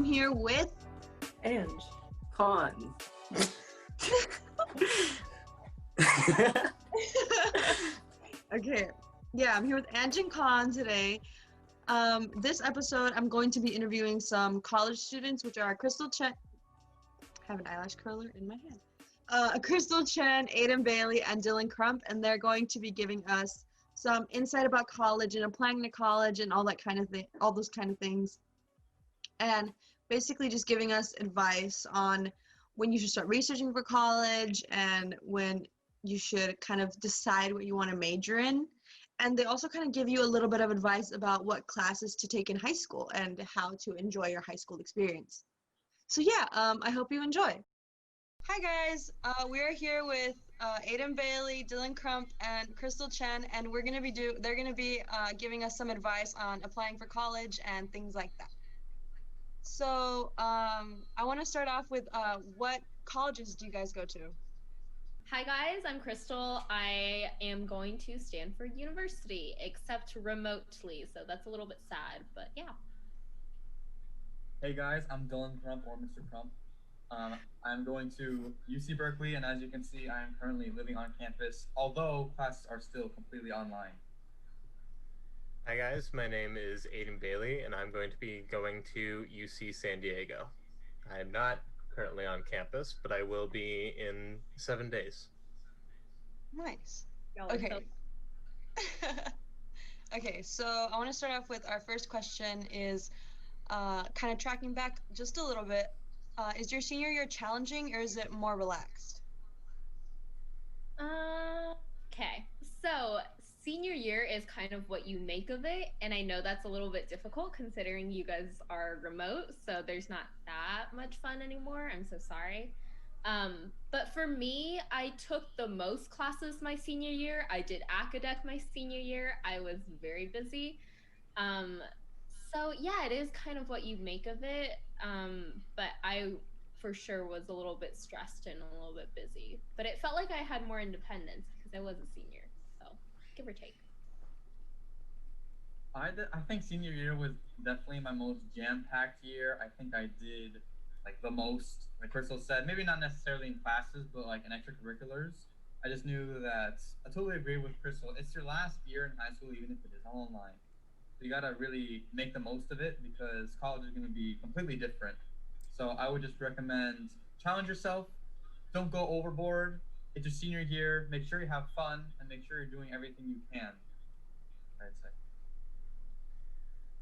here with And Con. Okay. Yeah, I'm here with Ange and Khan today. This episode, I'm going to be interviewing some college students, which are Crystal Chen. I have an eyelash curler in my hand. Crystal Chen, Aiden Bailey, and Dylan Crump, and they're going to be giving us some insight about college and applying to college and all that kind of thing, all those kind of things, and basically just giving us advice on when you should start researching for college and when you should kind of decide what you want to major in. And they also kind of give you a little bit of advice about what classes to take in high school and how to enjoy your high school experience. So yeah, I hope you enjoy. Hi guys, we're here with Aiden Bailey, Dylan Crump, and Crystal Chen, and they're gonna be giving us some advice on applying for college and things like that. So I want to start off with what colleges do you guys go to? Hi guys, I'm Crystal. I am going to Stanford University, except remotely, so that's a little bit sad, but yeah. Hey guys, I'm Dylan Crump, or Mr. Crump. I'm going to UC Berkeley, and as you can see, I am currently living on campus, although classes are still completely online. Hi guys, my name is Aiden Bailey, and I'm going to be going to UC San Diego. I am not currently on campus, but I will be in 7 days. Nice. Y'all are Okay. Okay, so I want to start off with our first question is kind of tracking back just a little bit. Is your senior year challenging or is it more relaxed? Okay, so senior year is kind of what you make of it, and I know that's a little bit difficult considering you guys are remote, so there's not that much fun anymore. I'm so sorry. But for me, I took the most classes my senior year. I did academic my senior year. I was very busy. So yeah, it is kind of what you make of it. But I for sure was a little bit stressed and a little bit busy. But it felt like I had more independence because I was a senior. So give or take. I think senior year was definitely my most jam-packed year. I think I did like the most, like Crystal said, maybe not necessarily in classes, but like in extracurriculars. I just knew that I totally agree with Crystal. It's your last year in high school, even if it is all online. So you gotta really make the most of it because college is gonna be completely different. So I would just recommend challenge yourself. Don't go overboard. It's your senior year. Make sure you have fun and make sure you're doing everything you can. I'd say.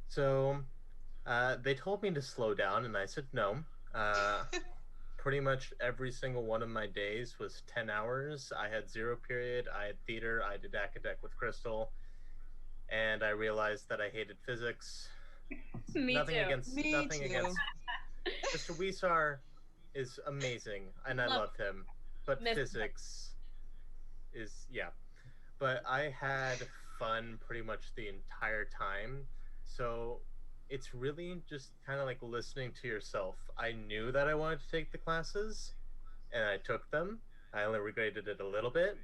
So they told me to slow down, and I said no. Pretty much every single one of my days was 10 hours. I had zero period. I had theater. I did academic with Crystal. And I realized that I hated physics. Me nothing too. against Me nothing too. against Mr. Weesar is amazing, and I love him. But Miss- physics is But I had fun pretty much the entire time. So it's really just kind of like listening to yourself. I knew that I wanted to take the classes, and I took them. I only regretted it a little bit.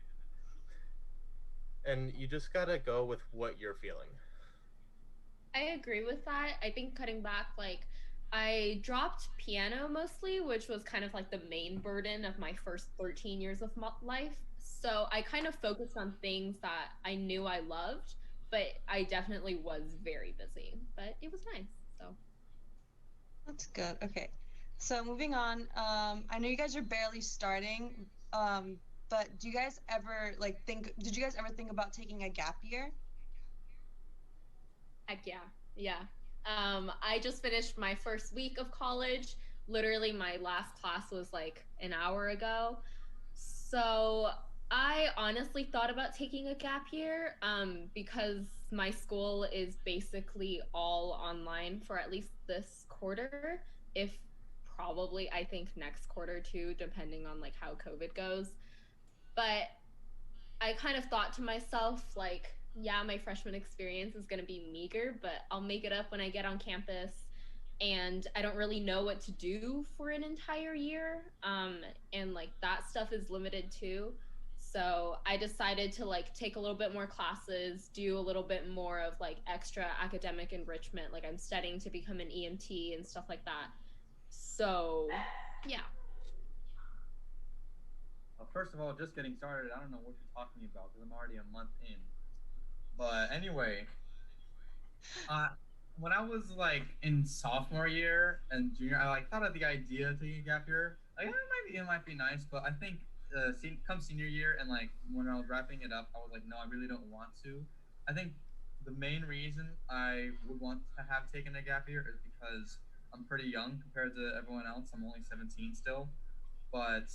And you just gotta go with what you're feeling. I agree with that. I think cutting back, like, I dropped piano mostly, which was kind of like the main burden of my first 13 years of life. So I kind of focused on things that I knew I loved, but I definitely was very busy. But it was nice. So That's good. Okay. So moving on, I know you guys are barely starting, but did you guys ever think about taking a gap year? heck yeah, yeah. I just finished my first week of college. Literally, my last class was like an hour ago. So I honestly thought about taking a gap year because my school is basically all online for at least this quarter, if probably I think next quarter too, depending on like how COVID goes. But I kind of thought to myself, like, yeah, my freshman experience is going to be meager, but I'll make it up when I get on campus. And I don't really know what to do for an entire year. And like that stuff is limited too. So I decided to like take a little bit more classes, do a little bit more of like extra academic enrichment. Like I'm studying to become an EMT and stuff like that. So, yeah. First of all, just getting started. I don't know what you're talking about because I'm already a month in. But anyway, uh, when I was like in sophomore year and junior, I like thought of the idea of taking a gap year. Like, it might be nice, but I think come senior year and like when I was wrapping it up, I was like, no, I really don't want to. I think the main reason I would want to have taken a gap year is because I'm pretty young compared to everyone else. I'm only 17 still, but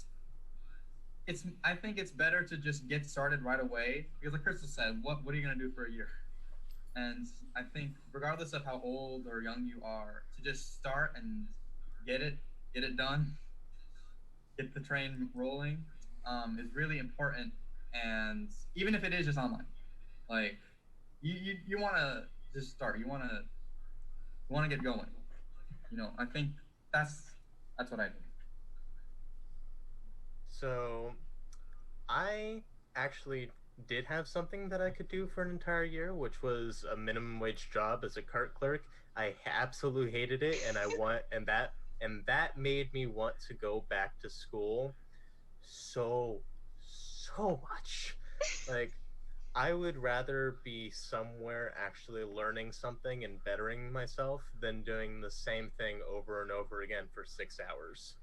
I think it's better to just get started right away because like Crystal said, what are you gonna do for a year? And I think regardless of how old or young you are, to just start and get it get it done, get the train rolling, is really important. And even if it is just online, like you want to just start. You want to get going. I think that's that's what I do. So I actually did have something that I could do for an entire year, which was a minimum wage job as a cart clerk. I absolutely hated it, and I want and that made me want to go back to school so so much. Like I would rather be somewhere actually learning something and bettering myself than doing the same thing over and over again for 6 hours.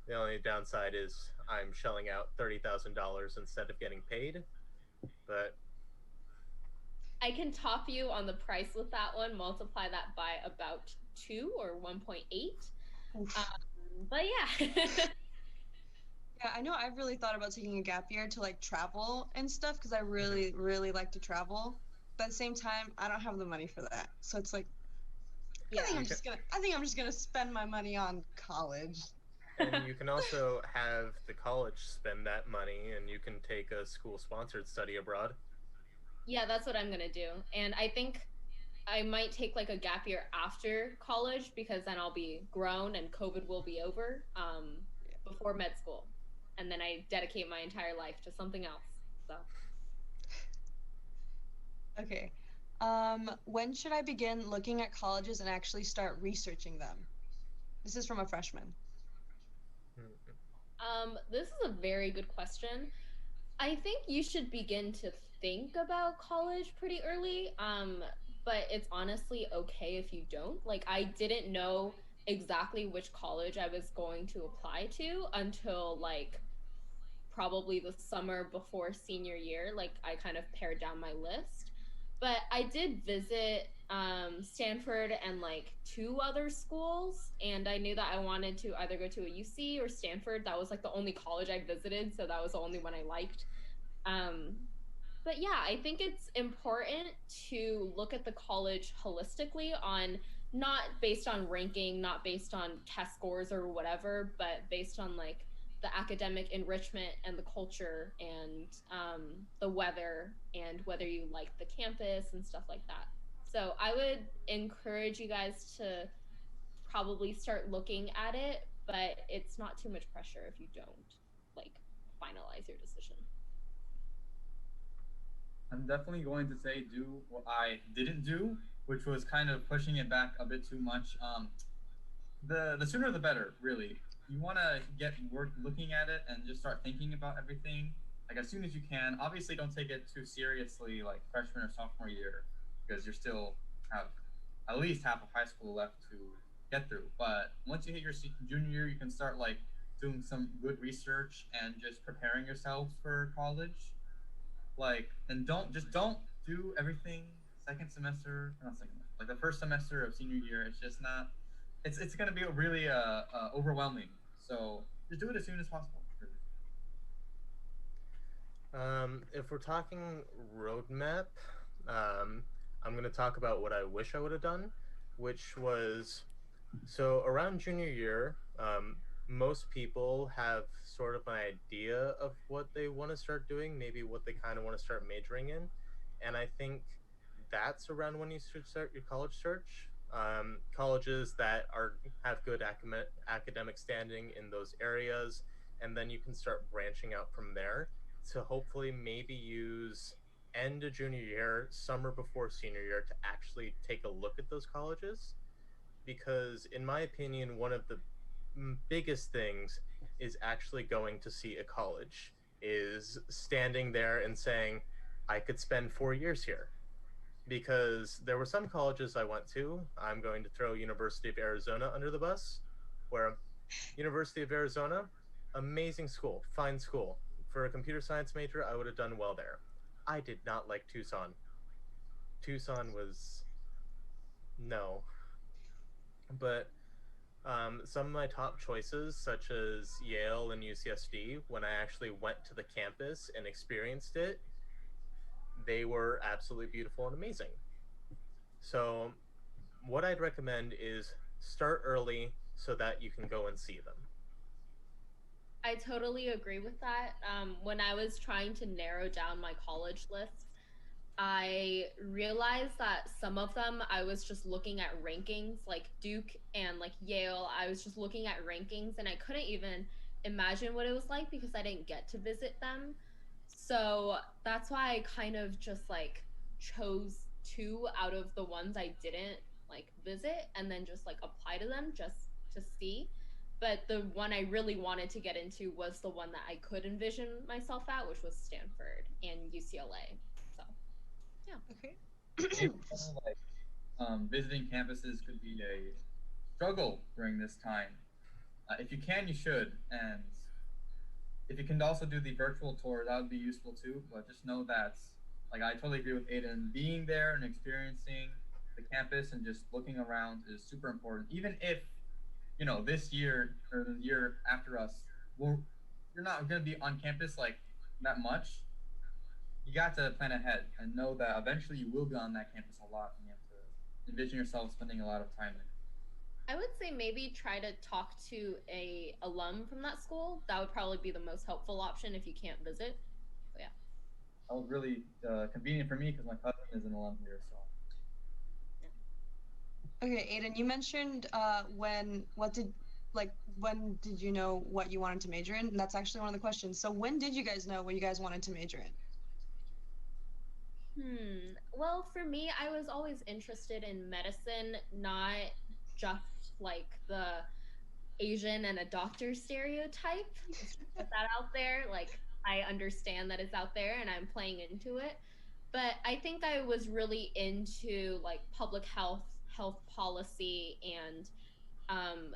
The only downside is I'm shelling out $30,000 instead of getting paid. But I can top you on the price with that one, multiply that by about 2 or 1.8. Oof. But yeah. Yeah, I know I've really thought about taking a gap year to like travel and stuff because I really, really like to travel. But at the same time, I don't have the money for that. So it's like I think Yeah. I'm you can just gonna I think I'm just gonna spend my money on college. and you can also have the college spend that money and you can take a school sponsored study abroad. Yeah, that's what I'm going to do. And I think I might take like a gap year after college because then I'll be grown and COVID will be over before med school. And then I dedicate my entire life to something else. So Okay. When should I begin looking at colleges and actually start researching them? This is from a freshman. this is a very good question. I think you should begin to think about college pretty early. But it's honestly okay if you don't. Like, I didn't know exactly which college I was going to apply to until like probably the summer before senior year. Like, I kind of pared down my list. But I did visit Stanford and like two other schools, and I knew that I wanted to either go to a UC or Stanford. That was like the only college I visited, so that was the only one I liked. Um, but yeah, I think it's important to look at the college holistically on not based on ranking, not based on test scores or whatever, but based on like the academic enrichment and the culture and the weather and whether you like the campus and stuff like that. So I would encourage you guys to probably start looking at it, but it's not too much pressure if you don't like finalize your decision. I'm definitely going to say do what I didn't do, which was kind of pushing it back a bit too much. The sooner the better, really. You want to get work looking at it and just start thinking about everything like as soon as you can. Obviously, don't take it too seriously, like freshman or sophomore year, because you're still have at least half of high school left to get through. But once you hit your junior year, you can start like doing some good research and just preparing yourself for college. Like, and don't do everything second semester, not second, like the first semester of senior year. It's just not. It's gonna be really overwhelming. So just do it as soon as possible. Really. If we're talking roadmap, I'm going to talk about what I wish I would have done, which was so around junior year, most people have sort of an idea of what they want to start doing, maybe what they kind of want to start majoring in. And I think that's around when you should start your college search. Colleges that are have good academic standing in those areas, and then you can start branching out from there to hopefully maybe use end of junior year, summer before senior year to actually take a look at those colleges because in my opinion one of the biggest things is actually going to see a college, is standing there and saying, I could spend 4 years here. Because there were some colleges I went to. I'm going to throw University of Arizona under the bus, where University of Arizona, amazing school, fine school. For a computer science major, I would have done well there. I did not like Tucson. Tucson was no. But some of my top choices, such as Yale and UCSD, when I actually went to the campus and experienced it, they were absolutely beautiful and amazing. So, what I'd recommend is start early so that you can go and see them. I totally agree with that. When I was trying to narrow down my college list, I realized that some of them I was just looking at rankings, like Duke and like Yale. I was just looking at rankings and I couldn't even imagine what it was like because I didn't get to visit them. So that's why I kind of just like chose two out of the ones I didn't like visit and then just like apply to them just to see. But the one I really wanted to get into was the one that I could envision myself at, which was Stanford and UCLA. So yeah. Okay. Even though, like visiting campuses could be a struggle during this time. If you can, you should, and if you can also do the virtual tour, that would be useful too. But just know that, like, I totally agree with Aiden. Being there and experiencing the campus and just looking around is super important. Even if, this year or the year after us, you're not going to be on campus like that much. You got to plan ahead and know that eventually you will be on that campus a lot, and you have to envision yourself spending a lot of time there. I would say maybe try to talk to a alum from that school. That would probably be the most helpful option if you can't visit. So yeah. That was really convenient for me because my cousin is an alum here, so. Okay, Aiden, you mentioned when did you know what you wanted to major in? And that's actually one of the questions. So when did you guys know what you guys wanted to major in? Well, for me, I was always interested in medicine, not just like the Asian and a doctor stereotype. Let's just put that out there. Like, I understand that it's out there and I'm playing into it. But I think I was really into like public health, health policy, and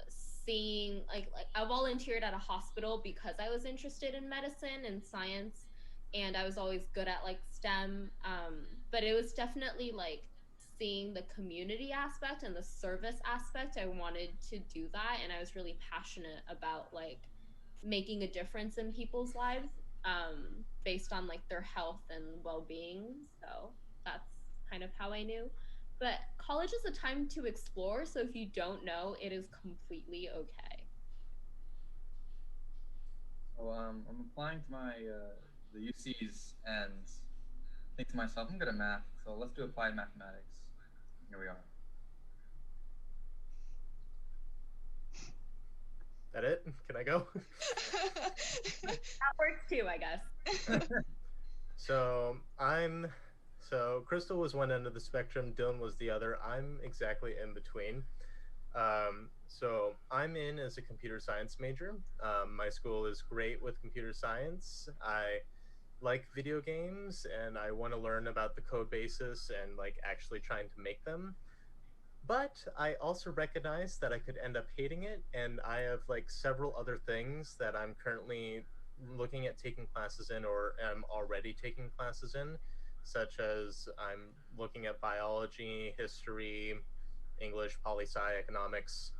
seeing like I volunteered at a hospital because I was interested in medicine and science, and I was always good at like STEM. But it was definitely like seeing the community aspect and the service aspect. I wanted to do that, and I was really passionate about like making a difference in people's lives based on like their health and well-being. So that's kind of how I knew. But college is a time to explore, so if you don't know, it is completely okay. So I'm applying to my the UCs and think to myself, I'm good at math, so let's do applied mathematics. Here we are. That it? Can I go? That works too, I guess. So Crystal was one end of the spectrum, Dylan was the other. I'm exactly in between. So I'm in as a computer science major. My school is great with computer science. I like video games and I want to learn about the code basis and like actually trying to make them. But I also recognize that I could end up hating it, and I have like several other things that I'm currently looking at taking classes in or am already taking classes in, such as I'm looking at biology, history, English, poli sci, economics.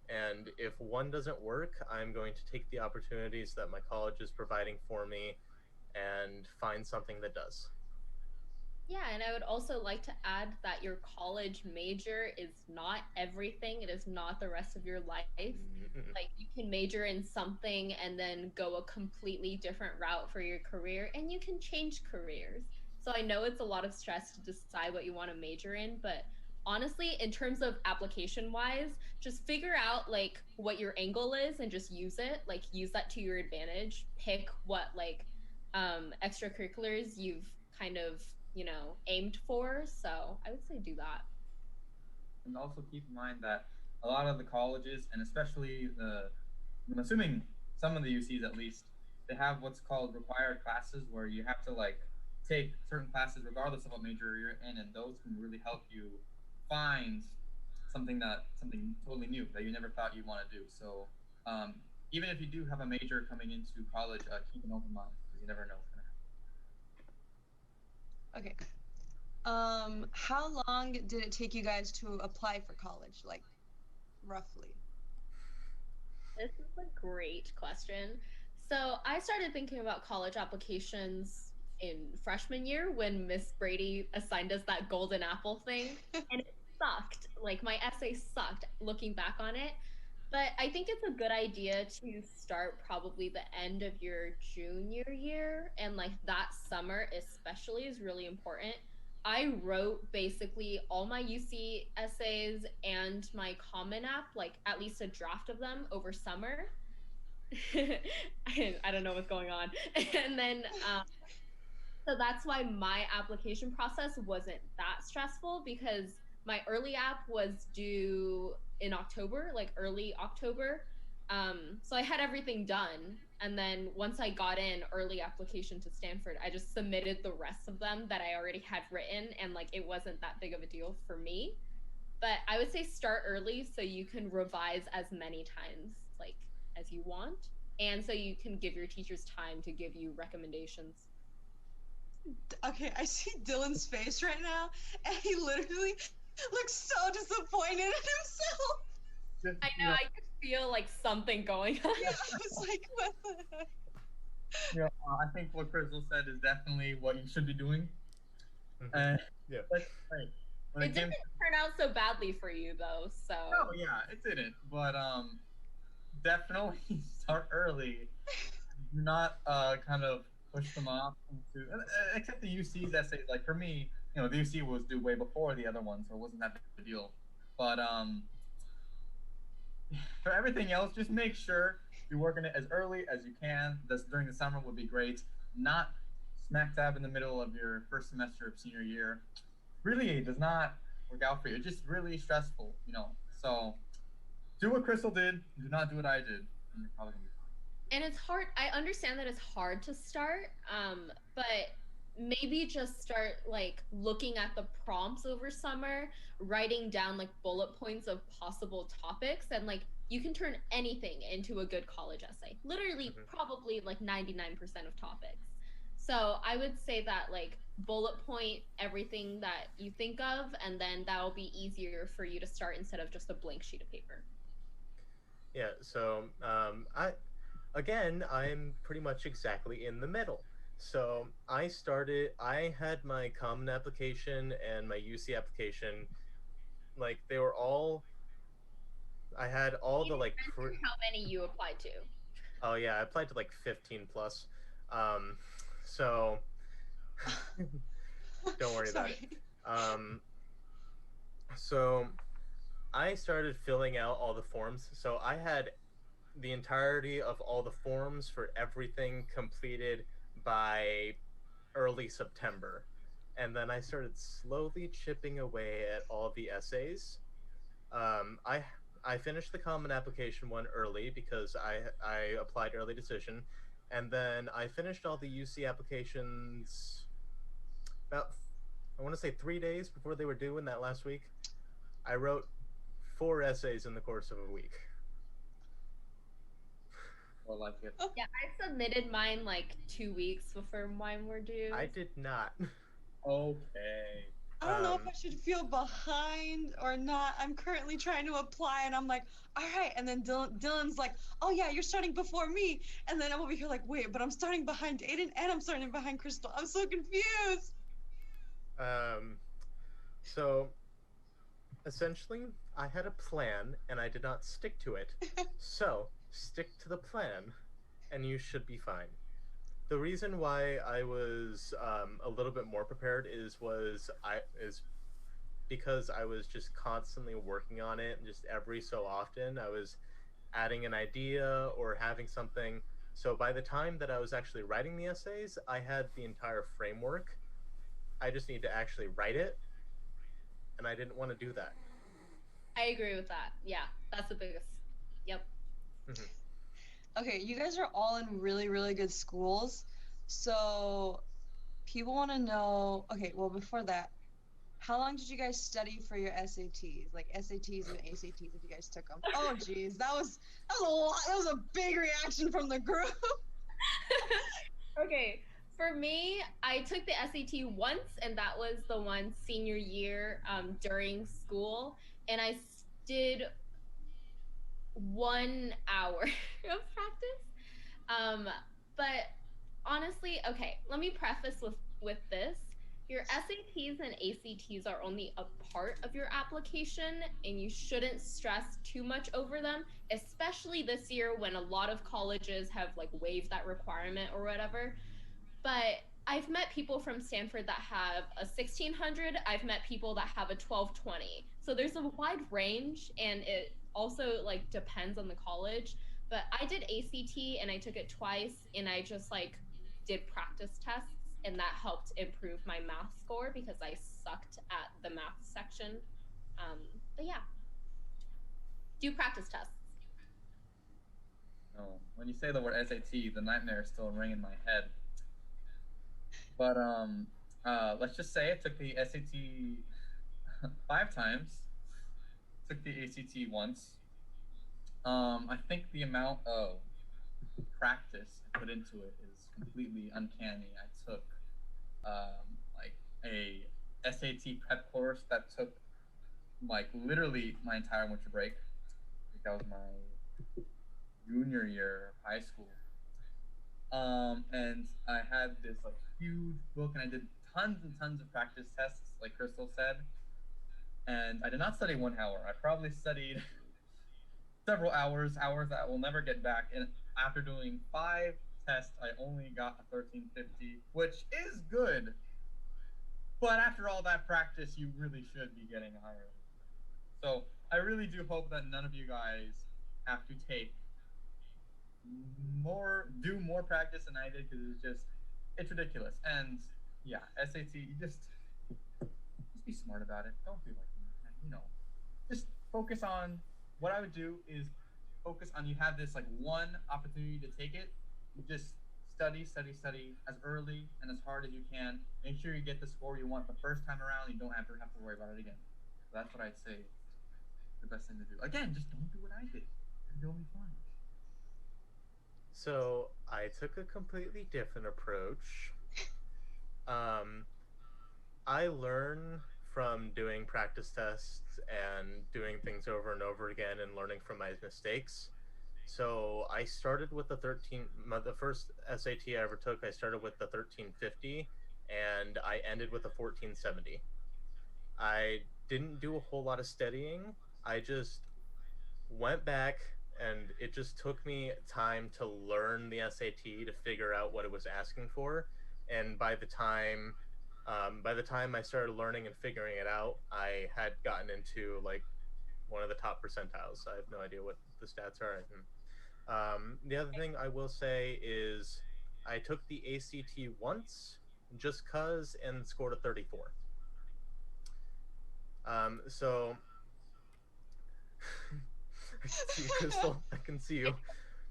And if one doesn't work, I'm going to take the opportunities that my college is providing for me and find something that does. Yeah, and I would also like to add that your college major is not everything. It is not the rest of your life. Mm-mm. Like you can major in something and then go a completely different route for your career, and you can change careers. So I know it's a lot of stress to decide what you want to major in, but honestly, in terms of application wise, just figure out like what your angle is and just use it. Like use that to your advantage. Pick what like extracurriculars you've kind of aimed for. So I would say do that. And also keep in mind that a lot of the colleges, and especially I'm assuming some of the UCs at least, they have what's called required classes where you have to like take certain classes regardless of what major you're in, and those can really help you find something totally new that you never thought you'd want to do. So um, even if you do have a major coming into college, keep an open mind because you never know what's gonna Okay. How long did it take you guys to apply for college? Like, roughly. This is a great question. So I started thinking about college applications in freshman year when Miss Brady assigned us that golden apple thing. And it sucked. Like my essay sucked looking back on it. But I think it's a good idea to start probably the end of your junior year. And like that summer, especially, is really important. I wrote basically all my UC essays and my Common App, like at least a draft of them over summer. I don't know what's going on. And then so that's why my application process wasn't that stressful because my early app was due in October, like early October. So I had everything done. And then once I got in early application to Stanford, I just submitted the rest of them that I already had written. And like it wasn't that big of a deal for me. But I would say start early so you can revise as many times like as you want. And so you can give your teachers time to give you recommendations. Okay, I see Dylan's face right now, and he literally looks so disappointed in himself. Just, I know, I could feel like something going on. Yeah, I was like, what the heck? I think what Crystal said is definitely what you should be doing. Mhm. Yeah. But right, when It it came didn't turn out so badly for you though, so no, yeah, it didn't. But definitely start early. Do not kind of push them off into except the UC's essays. Like for me, the UC was due way before the other one, so it wasn't that big of a deal. But for everything else, just make sure you're working it as early as you can. This during the summer would be great. Not smack dab in the middle of your first semester of senior year. Really, it does not work out for you. It's just really stressful. So do what Crystal did. Do not do what I did, and you're probably gonna be and it's hard. I understand that it's hard to start, but maybe just start like looking at the prompts over summer, writing down like bullet points of possible topics, and like you can turn anything into a good college essay. Literally, Mhm. probably like 99% of topics. So I would say that like bullet point everything that you think of, and then that'll be easier for you to start instead of just a blank sheet of paper. Yeah. So I'm pretty much exactly in the middle. So I had my common application and my UC application, like they were all, I had all You the like, mentioned how many you applied to. oh yeah, I applied to like 15 plus. Um, so don't worry about it. Sorry. Um, so I started filling out all the forms. So I had the entirety of all the forms for everything completed by early September. And then I started slowly chipping away at all the essays. Um, I I finished the common application one early because I applied early decision, and then I finished all the UC applications about, I want to say, 3 days before they were due in that last week. I wrote 4 essays in the course of a week. more like it. Yeah, I submitted mine like 2 weeks before mine were due. I did not. Okay. I don't know if Um, I should feel behind or not. I'm currently trying to apply, and I'm like, all right. And then Dylan's like, oh yeah, you're starting before me. And then I'm over here like, wait, but I'm starting behind Aiden, and I'm starting behind Crystal. I'm so confused. um, so essentially, I had a plan and I did not stick to it. So stick to the plan, and you should be fine. The reason why I was a little bit more prepared is because I was just constantly working on it, and just every so often I was adding an idea or having something. So by the time that I was actually writing the essays, I had the entire framework. I just need to actually write it, and I didn't want to do that. I agree with that. Yeah, that's the biggest. Yep. Mhm. Okay, you guys are all in really, really good schools. So people want to know, okay, well, before that, how long did you guys study for your SATs? Like SATs and ACTs if you guys took them. Oh geez, that was a lot. That was a big reaction from the group. Okay, for me, I took the SAT once, and that was the one senior year during school, and did 1 hour of practice. Um, but honestly, okay, let me preface with this. Your SATs and ACTs are only a part of your application, and you shouldn't stress too much over them, especially this year when a lot of colleges have like waived that requirement or whatever. But I've met people from Stanford that have a 1600. I've met people that have a 1220. So there's a wide range, and it also like depends on the college. But I did ACT and I took it twice, and I just like did practice tests, and that helped improve my math score because I sucked at the math section. Um, but yeah, do practice tests. No, when you say the word SAT, the nightmare is still ringing in my head. But let's just say I took the SAT 5 times, took the ACT once. I think the amount of practice I put into it is completely uncanny. I took like a SAT prep course that took like literally my entire winter break. I think that was my junior year of high school. And I had this like huge book, and I did tons and tons of practice tests, like Crystal said. And I did not study 1 hour. I probably studied several hours, hours that I will never get back. And after doing 5 tests, I only got a 1350, which is good. But after all that practice, you really should be getting higher. So I really do hope that none of you guys have to do more practice than I did, because it's ridiculous. And yeah, SAT, you just be smart about it. Don't be like me. And, just focus on what I would do is focus on, you have this like one opportunity to take it. You just study as early and as hard as you can. Make sure you get the score you want the first time around. You don't have to worry about it again. So that's what I'd say the best thing to do. Again, just don't do what I did. It'll be fun. So I took a completely different approach. Um, I learn from doing practice tests and doing things over and over again and learning from my mistakes. So I started with the first SAT I ever took, I started with the 1350 and I ended with a 1470. I didn't do a whole lot of studying. I just went back, and it just took me time to learn the SAT to figure out what it was asking for. And by the time I started learning and figuring it out, I had gotten into like one of the top percentiles. I have no idea what the stats are. The other thing I will say is I took the ACT once just cause and scored a 34. So I can see you, Crystal. I can see you.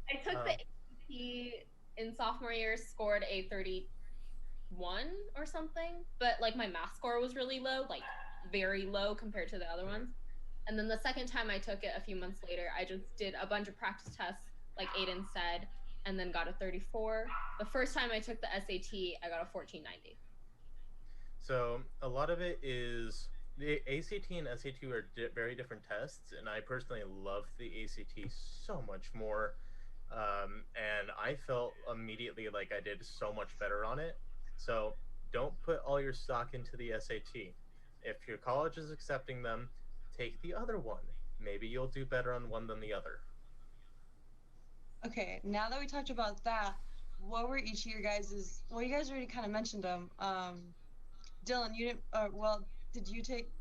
I took the Um, ACT in sophomore year, scored a 31 or something, but like my math score was really low, like very low compared to the other ones. And then the second time I took it a few months later, I just did a bunch of practice tests, like Aiden said, and then got a 34. The first time I took the SAT, I got a 1490. So a lot of it is the ACT and SAT are very different tests, and I personally love the ACT so much more. And I felt immediately like I did so much better on it. So don't put all your stock into the SAT. If your college is accepting them, take the other one. Maybe you'll do better on one than the other. Okay, now that we talked about that, what were each of your guys's? Well, you guys already kind of mentioned them. Dylan, you didn't. Well, did you take?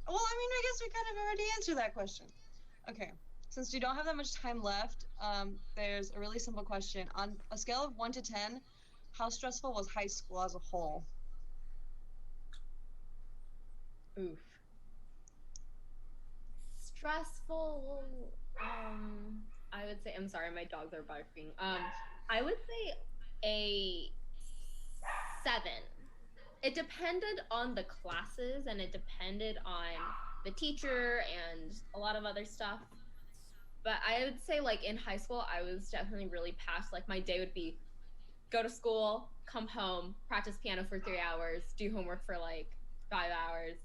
Well, I mean, I guess we kind of already answered that question. Okay, since we don't have that much time left, there's a really simple question. On a scale of 1 to 10, how stressful was high school as a whole? Oof. Stressful. I would say. I'm sorry, my dogs are barking. I would say a 7. It depended on the classes and it depended on the teacher and a lot of other stuff. But I would say, like, in high school, I was definitely really past. Like, my day would be go to school, come home, practice piano for 3 hours, do homework for like 5 hours.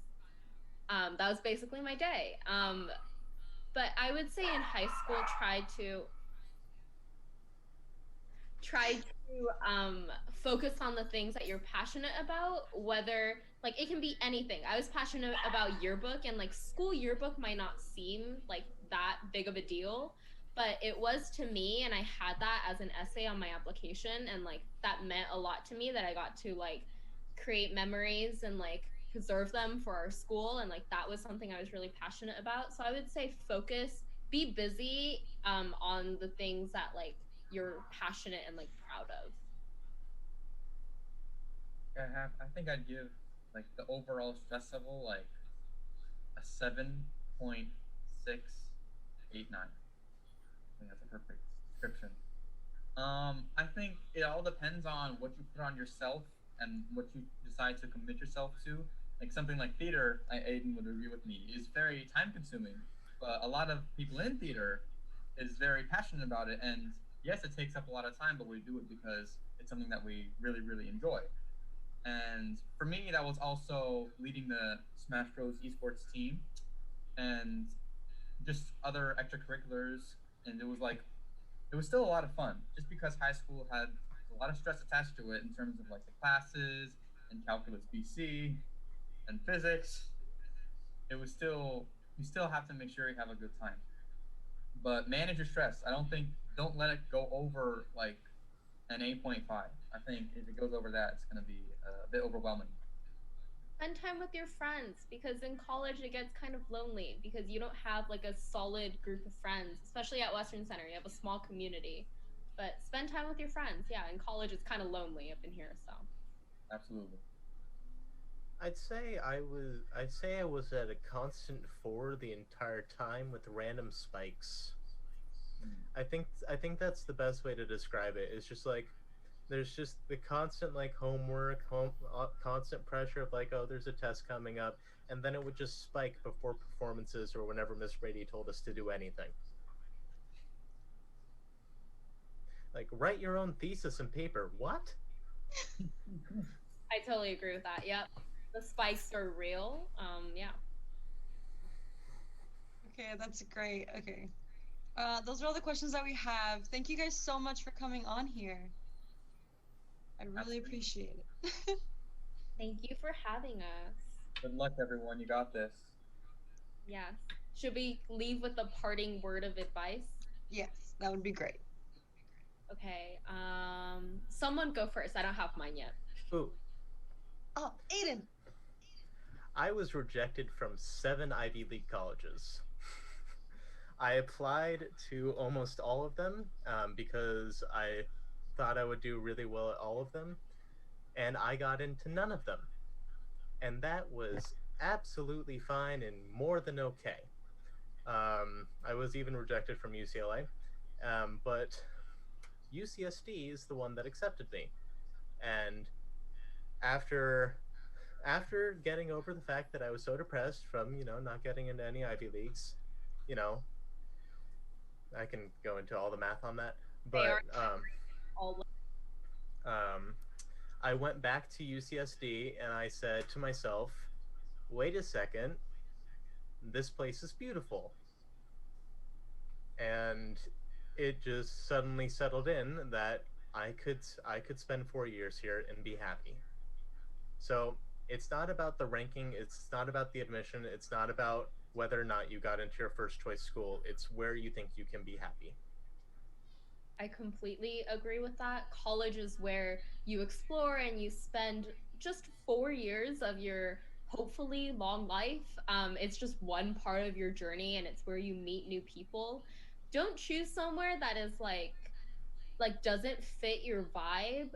That was basically my day. But I would say in high school, try to focus on the things that you're passionate about, whether like it can be anything. I was passionate about yearbook, and like school yearbook might not seem like that big of a deal, but it was to me, and I had that as an essay on my application, and like that meant a lot to me that I got to like create memories and like preserve them for our school, and like that was something I was really passionate about. So I would say focus, be busy on the things that like you're passionate and like proud of. I think I'd give like the overall stress level like a 7.689. I think that's a perfect description. I think it all depends on what you put on yourself and what you decide to commit yourself to. Like something like theater, Aiden would agree with me, is very time consuming. But a lot of people in theater is very passionate about it. And yes, it takes up a lot of time, but we do it because it's something that we really, really enjoy. And for me, that was also leading the Smash Bros. Esports team and just other extracurriculars. And it was still a lot of fun just because high school had a lot of stress attached to it in terms of like the classes and calculus BC and physics. It was still, you still have to make sure you have a good time, but manage your stress. Don't let it go over like an 8.5. I think if it goes over that, it's going to be a bit overwhelming. Spend time with your friends, because in college it gets kind of lonely because you don't have like a solid group of friends, especially at Western Center. You have a small community. But spend time with your friends. Yeah, in college it's kind of lonely up in here, so. Absolutely. I'd say I was at a constant 4 the entire time with random spikes. Mm. I think that's the best way to describe it. It's just like there's just the constant like constant pressure of like, oh, there's a test coming up, and then it would just spike before performances or whenever Miss Brady told us to do anything. Like, write your own thesis and paper. What? I totally agree with that. Yep. The spikes are real. Yeah. Okay, that's great. Okay. Those are all the questions that we have. Thank you guys so much for coming on here. I really Absolutely. appreciate it. Thank you for having us. Good luck, everyone. You got this. Yes. Should we leave with a parting word of advice? Yes, that would be great. Okay. Someone go first. I don't have mine yet. Ooh, Oh, Aiden. I was rejected from 7 Ivy League colleges. I applied to almost all of them because I thought I would do really well at all of them, and I got into none of them. And that was absolutely fine and more than okay. I was even rejected from UCLA, but UCSD is the one that accepted me. And after getting over the fact that I was so depressed from not getting into any Ivy Leagues, you know I can go into all the math on that, They are but all. um, I went back to UCSD and I said to myself, "Wait a second, this place is beautiful," and it just suddenly settled in that I could spend 4 years here and be happy. So it's not about the ranking, it's not about the admission, it's not about whether or not you got into your first choice school. It's where you think you can be happy. I completely agree with that. College is where you explore and you spend just 4 years of your hopefully long life. It's just one part of your journey, and it's where you meet new people. Don't choose somewhere that is like doesn't fit your vibe.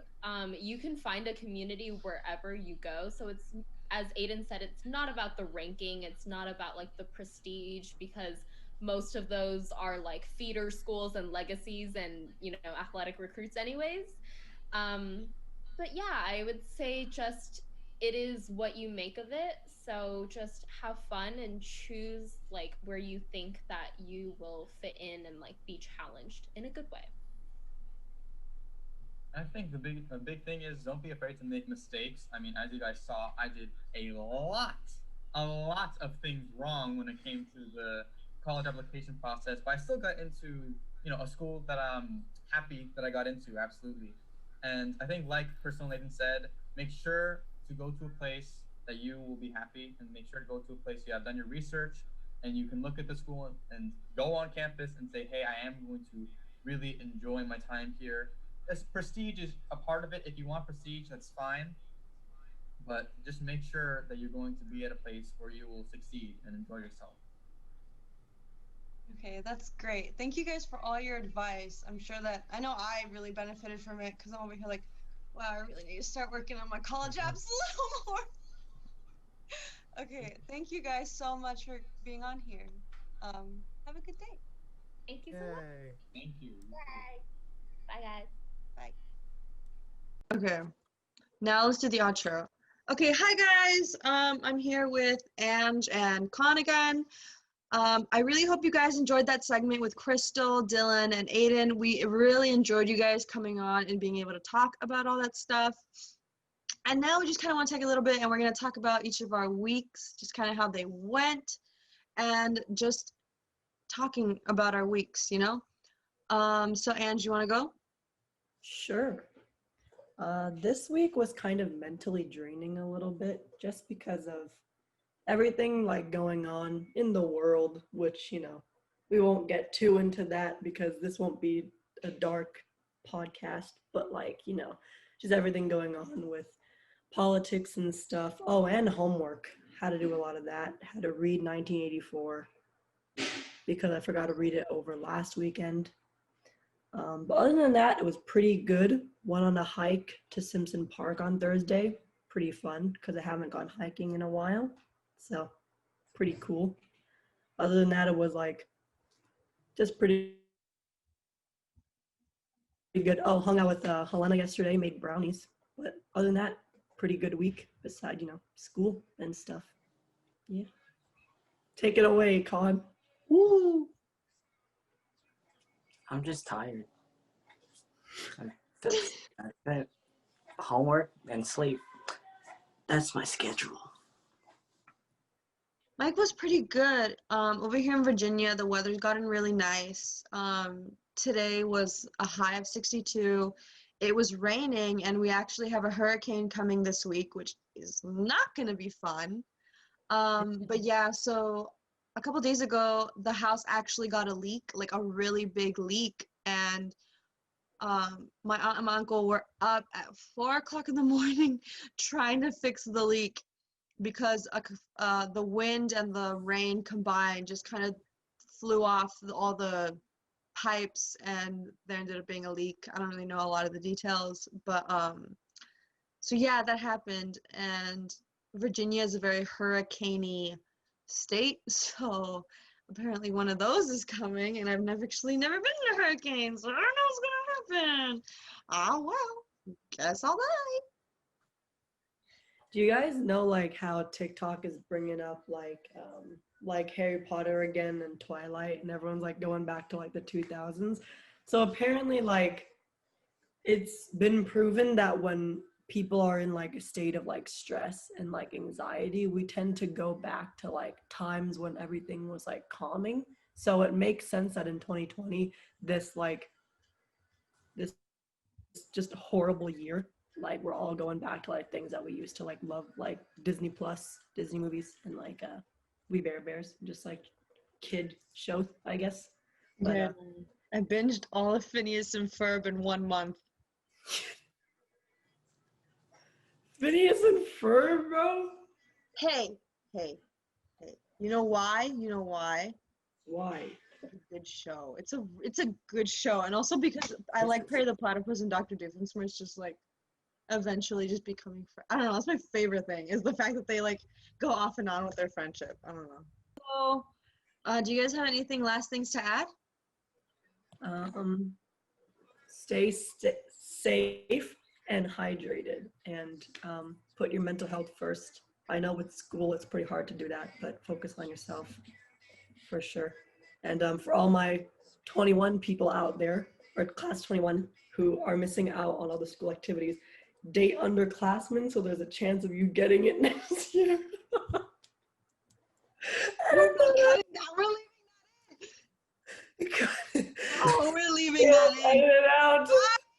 You can find a community wherever you go. So it's, as Aiden said, it's not about the ranking. It's not about like the prestige, because most of those are like feeder schools and legacies and, you know, athletic recruits anyways. Um, but yeah, I would say just it is what you make of it. So just have fun and choose like where you think that you will fit in and like be challenged in a good way. I think the big thing is don't be afraid to make mistakes. I mean, as you guys saw, I did a lot of things wrong when it came to the college application process, but I still got into a school that I'm happy that I got into. Absolutely, and I think like Crystal and Nathan said, make sure to go to a place that you will be happy, and make sure to go to a place you have done your research, and you can look at the school and go on campus and say, hey, I am going to really enjoy my time here. This prestige is a part of it. If you want prestige, that's fine. But just make sure that you're going to be at a place where you will succeed and enjoy yourself. Okay, that's great. Thank you guys for all your advice. I'm sure that I know I really benefited from it because I'm over here like, wow, I really need to start working on my college apps a little more. Okay, thank you guys so much for being on here. Have a good day. Thank you so much. Yay. Thank you. Bye guys. Bye. Okay, now let's do the outro. Okay, hi guys. I'm here with Ange and Con again. I really hope you guys enjoyed that segment with Crystal, Dylan, and Aiden. We really enjoyed you guys coming on and being able to talk about all that stuff. And now we just kind of want to take a little bit and we're going to talk about each of our weeks, just kind of how they went, and just talking about our weeks, you know? So, Ange, you want to go? Sure. This week was kind of mentally draining a little bit just because of everything like going on in the world, which, we won't get too into that because this won't be a dark podcast, but like, just everything going on with politics and stuff. Oh, and homework. Had to do a lot of that. Had to read 1984 because I forgot to read it over last weekend. But other than that, it was pretty good. Went on a hike to Simpson Park on Thursday. Pretty fun because I haven't gone hiking in a while. So pretty cool. Other than that, it was like just pretty good. Oh, hung out with Helena yesterday, made brownies. But other than that, pretty good week beside, school and stuff. Yeah. Take it away, Con. Woo! I'm just tired. That's it. Homework and sleep. That's my schedule. Mike was pretty good. Over here in Virginia, the weather's gotten really nice. Today was a high of 62. It was raining, and we actually have a hurricane coming this week, which is not going to be fun. But yeah, so a couple days ago, the house actually got a leak, like a really big leak, and my aunt and my uncle were up at 4 o'clock in the morning trying to fix the leak because the wind and the rain combined just kind of flew off all the pipes, and there ended up being a leak. I don't really know a lot of the details, but so yeah, that happened. And Virginia is a very hurricane-y state, so apparently one of those is coming, and I've actually never been in a hurricane, so I don't know what's gonna happen. Oh well, guess I'll die. Do you guys know like how TikTok is bringing up like Harry Potter again and Twilight, and everyone's like going back to like the 2000s? So apparently like it's been proven that when people are in like a state of like stress and like anxiety, we tend to go back to like times when everything was like calming. So it makes sense that in 2020 this just horrible year, like we're all going back to like things that we used to like love, like Disney Plus, Disney movies, and like We Bare Bears, just like kid shows, I guess. But Yeah, I binged all of Phineas and Ferb in 1 month. Phineas and Ferb, bro. Hey, hey, hey. You know why? You know why? Why? It's a good show. It's a good show, and also because I like Perry the Platypus and Dr. Doofenshmirtz just like eventually just becoming I don't know, that's my favorite thing is the fact that they like go off and on with their friendship. I don't know. So Do you guys have anything last things to add? Stay safe and hydrated, and put your mental health first. I know with school it's pretty hard to do that, but focus on yourself for sure. And for all my 21 people out there, or class 21, who are missing out on all the school activities, date underclassmen so there's a chance of you getting it next year. Oh, we're leaving that in. Edit it out.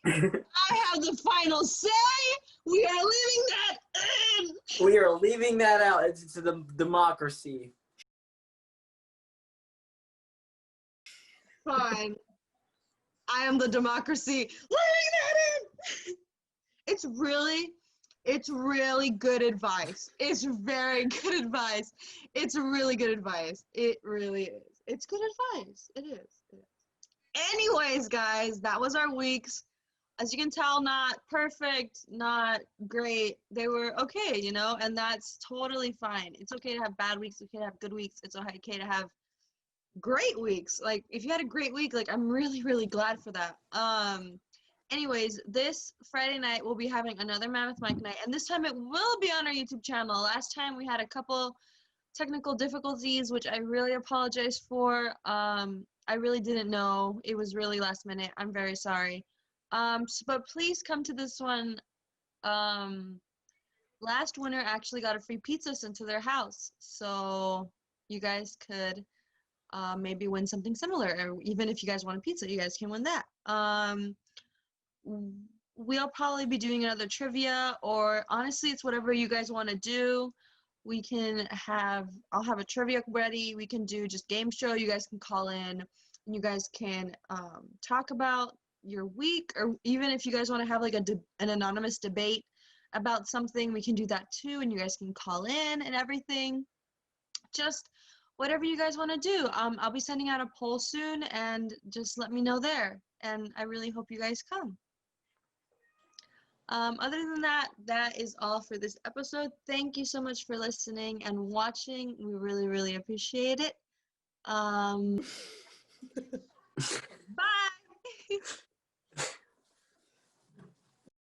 I have the final say. We are leaving that in. We are leaving that out. It's the democracy. Fine. I am the democracy. Leaving that in. It's really good advice. It's very good advice. It's really good advice. It really is. It's good advice. It is. Anyways, guys, that was our weeks. As you can tell, not perfect, not great. They were okay, you know, and that's totally fine. It's okay to have bad weeks. It's okay to have good weeks. It's okay to have great weeks. Like, if you had a great week, like, I'm really, really glad for that. Anyways, this Friday night we'll be having another Mammoth Mic night, and this time it will be on our YouTube channel. Last time we had a couple technical difficulties, which I really apologize for. I really didn't know. It was really last minute. I'm very sorry. But please come to this one. Last winner actually got a free pizza sent to their house, so you guys could maybe win something similar, or even if you guys want a pizza, you guys can win that. We'll probably be doing another trivia, or honestly, it's whatever you guys want to do. I'll have a trivia ready. We can do just game show. You guys can call in, and you guys can talk about your week, or even if you guys want to have like an anonymous debate about something, we can do that too, and you guys can call in and everything. Just whatever you guys want to do. I'll be sending out a poll soon, and just let me know there. And I really hope you guys come. Other than that, that is all for this episode. Thank you so much for listening and watching. We really, really appreciate it. Bye.